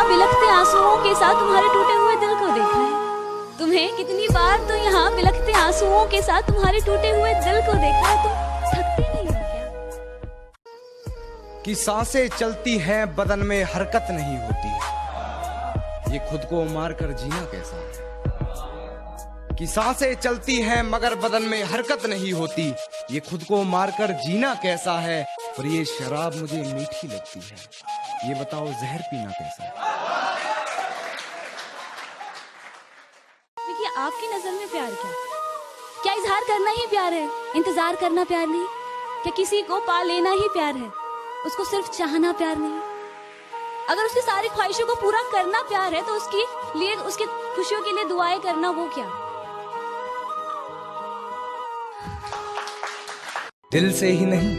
यहाँ बिलखते आंसुओं के साथ तुम्हारे टूटे हुए दिल को देखा है। तुम्हें कितनी बार तो यहाँ बिलखते आंसुओं के साथ तुम्हारे टूटे हुए दिल को देखा है। तुम थकते नहीं हो क्या? कि सांसें चलती हैं बदन में हरकत नहीं होती, ये खुद को मारकर जीना कैसा है। कि सांसें चलती हैं मगर बदन में हरकत नहीं होती, ये खुद को मारकर जीना कैसा है। और ये शराब मुझे मीठी लगती है, ये बताओ जहर पीना कैसा है। देखिए, आपकी नजर में प्यार क्या इजहार करना ही प्यार है? इंतजार करना प्यार नहीं? क्या किसी को पा लेना ही प्यार है? उसको सिर्फ चाहना प्यार नहीं? अगर उसकी सारी ख्वाहिशों को पूरा करना प्यार है तो उसकी लिए, उसकी खुशियों के लिए दुआएं करना वो क्या? दिल से ही नहीं,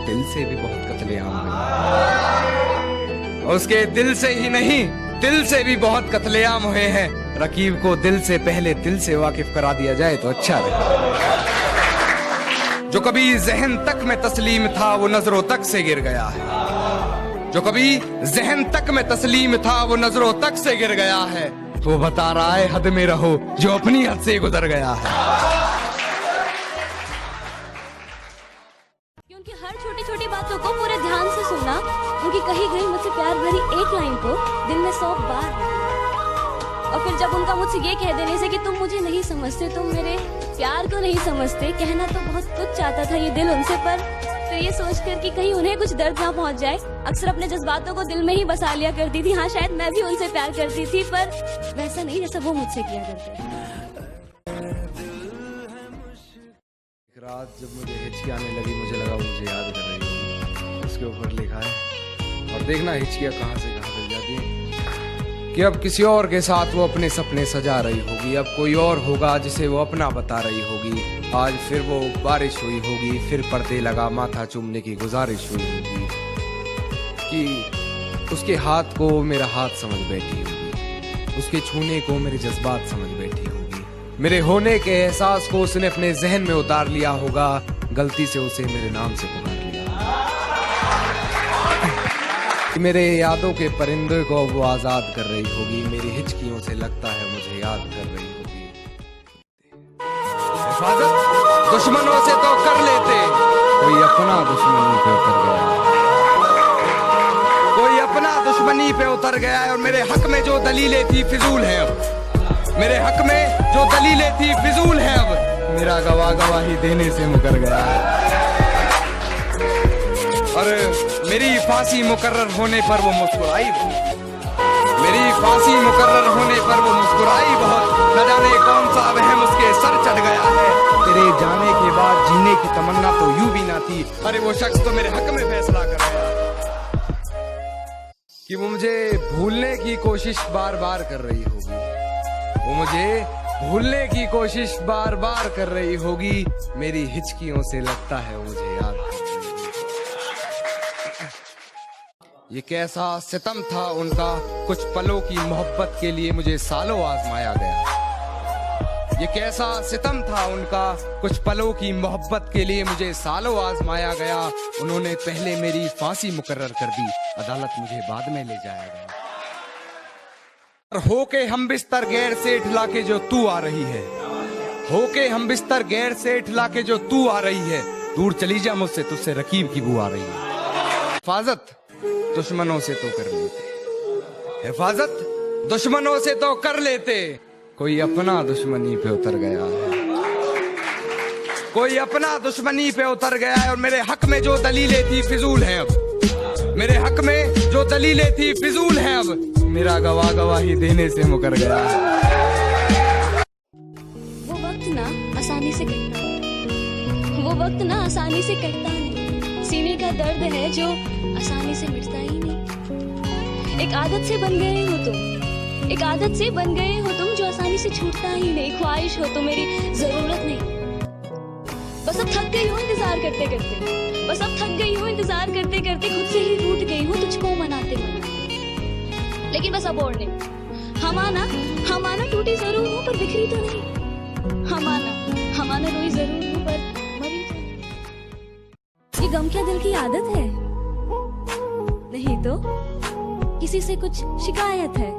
दिल से भी बहुत कत्लेआम हुए। उसके दिल से ही नहीं, दिल से भी बहुत कत्लेआम हुए हैं। रकीब को दिल से पहले दिल से वाकिफ करा दिया जाए तो अच्छा रहे। जो कभी जहन तक में तस्लीम था वो नजरों तक से गिर गया है। जो कभी जहन तक में तस्लीम था वो नजरों तक से गिर गया है। वो बता रहा है हद में रहो जो अपनी हद से गुजर गया है। उनकी हर छोटी छोटी बातों को पूरे ध्यान से सुना, उनकी कही गई मुझसे प्यार भरी एक लाइन को दिल में 100 बार, और फिर जब उनका मुझसे ये कह देने से कि तुम मुझे नहीं समझते, तुम मेरे प्यार को नहीं समझते, कहना तो बहुत कुछ चाहता था ये दिल उनसे, पर फिर ये सोचकर कि कहीं उन्हें कुछ दर्द ना पहुंच जाए, अक्सर अपने जज्बातों को दिल में ही बसा लिया करती थी। हाँ, शायद मैं भी उनसे प्यार करती थी, पर वैसा नहीं जैसा वो मुझसे किया करते थे। रात जब मुझे हिचकी आने लगी, मुझे लगा वो मुझे याद कर रही होगी। उसके ऊपर लिखा है, और देखना हिचकियां कहाँ से कहाँ चल जाती हैं, कि अब किसी और के साथ वो अपने सपने सजा रही होगी, अब कोई और होगा जिसे वो अपना बता रही होगी। आज फिर वो बारिश हुई होगी, फिर पर्दे लगा माथा चूमने की गुजारिश हुई होगी, कि उसके हाथ को मेरा हाथ समझ बैठी होगी, उसके छूने को मेरे जज्बात समझ बैठी होगी, मेरे होने के एहसास को उसने अपने जहन में उतार लिया होगा, गलती से उसे मेरे नाम से पुकार लिया। मेरे यादों के परिंदे को वो आजाद कर रही होगी, मेरी हिचकियों से लगता है मुझे याद कर रही होगी। हिफाजत दुश्मनों से तो कर लेते, कोई अपना दुश्मनी पे उतर गया, कोई अपना दुश्मनी पे उतर गया है। और मेरे हक में जो दलीलें थी फिजूल हैं अब, मेरे हक में जो दलीलें थी फिजूल हैं अब, मेरा गवाही देने से मुकर गया है। और मेरी फांसी मुकर्रर होने पर वो मुस्कुराई, मेरी फांसी मुकर्रर होने पर वो मुस्कुराई बहुत। न जाने कौन सा वहम उसके सर चढ़ गया है, तेरे जाने के बाद जीने की तमन्ना तो यूं भी ना थी। अरे वो शख्स तो मेरे हक में फैसला कर गया कि वो मुझे भूलने की कोशिश बार बार कर रही होगी, वो मुझे भूलने की कोशिश बार बार कर रही होगी, मेरी हिचकियों से लगता है वो मुझे याद कर रही होगी। ये कैसा सितम था उनका, कुछ पलों की मोहब्बत के लिए मुझे सालों आजमाया गया। ये कैसा सितम था उनका, कुछ पलों की मोहब्बत के लिए मुझे सालों आजमाया गया। उन्होंने पहले मेरी फांसी मुकर्रर कर दी, अदालत मुझे बाद में ले जाया गया। और होके हम बिस्तर गैर से ठिला के जो तू आ रही है, होके हम बिस्तर गैर से ठिला के जो तू आ रही है, दूर चली जा मुझसे, तुझसे रकीब की बू आ रही है। हिफाजत दुश्मनों से तो कर लेते, हिफाजत दुश्मनों से तो कर लेते, कोई अपना दुश्मनी पे उतर गया है, कोई अपना दुश्मनी पे उतर गया है। और मेरे हक में जो दलीलें थी फिजूल हैं अब, मेरे हक में जो दलीलें थी फिजूल हैं अब, मेरा गवाही देने से मुकर गया है। वो वक्त ना आसानी से कटता, वो वक्त ना आसानी से कटता नहीं, सीने का दर्द है जो आसानी से मिटता ही नहीं। एक आदत से बन गए हो तुम, एक आदत से बन गए हो तुम जो आसानी से छूटता ही नहीं। ख्वाहिश हो तो मेरी जरूरत नहीं, बस अब थक गई हो इंतजार करते करते, बस अब थक गई हो इंतजार करते करते, खुद से ही रूठ गई हो तुझको मनाते मनाते। लेकिन बस अब और नहीं, हम आना टूटी जरूर हो पर बिखरी तो नहीं, हम आना रोई जरूर हो पर मरी तो नहीं। ये गम क्या दिल की आदत है? नहीं तो किसी से कुछ शिकायत है?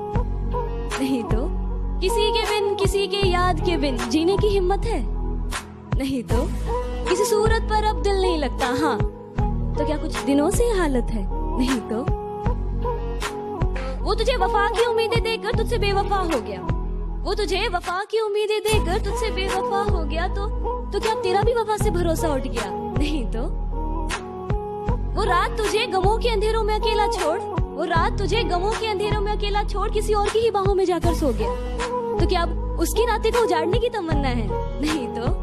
नहीं तो किसी के बिन, किसी के याद के बिन जीने की हिम्मत है? नहीं तो किसी सूरत पर अब दिल नहीं लगता? हाँ, तो क्या कुछ दिनों से ये हालत है? नहीं तो वो तुझे वफा की उम्मीदें देकर तुझसे बेवफा हो गया, वो तुझे वफा की उम्मीदें देकर तुझसे बेवफा हो गया, तो क्या तेरा भी वफा से भरोसा उठ गया? नहीं तो वो रात तुझे गमों के अंधेरों में अकेला छोड़, वो रात तुझे गमों के अंधेरों में अकेला छोड़ किसी और की ही बाहों में जाकर सो गया, तो क्या अब उसकी नाते को उजाड़ने की तमन्ना है? नहीं तो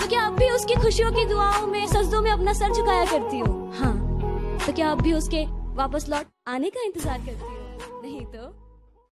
क्या अब भी उसकी खुशियों की दुआओं में, सजदों में अपना सर झुकाया करती हो? हाँ, तो क्या अब भी उसके वापस लौट आने का इंतजार करती हो? नहीं तो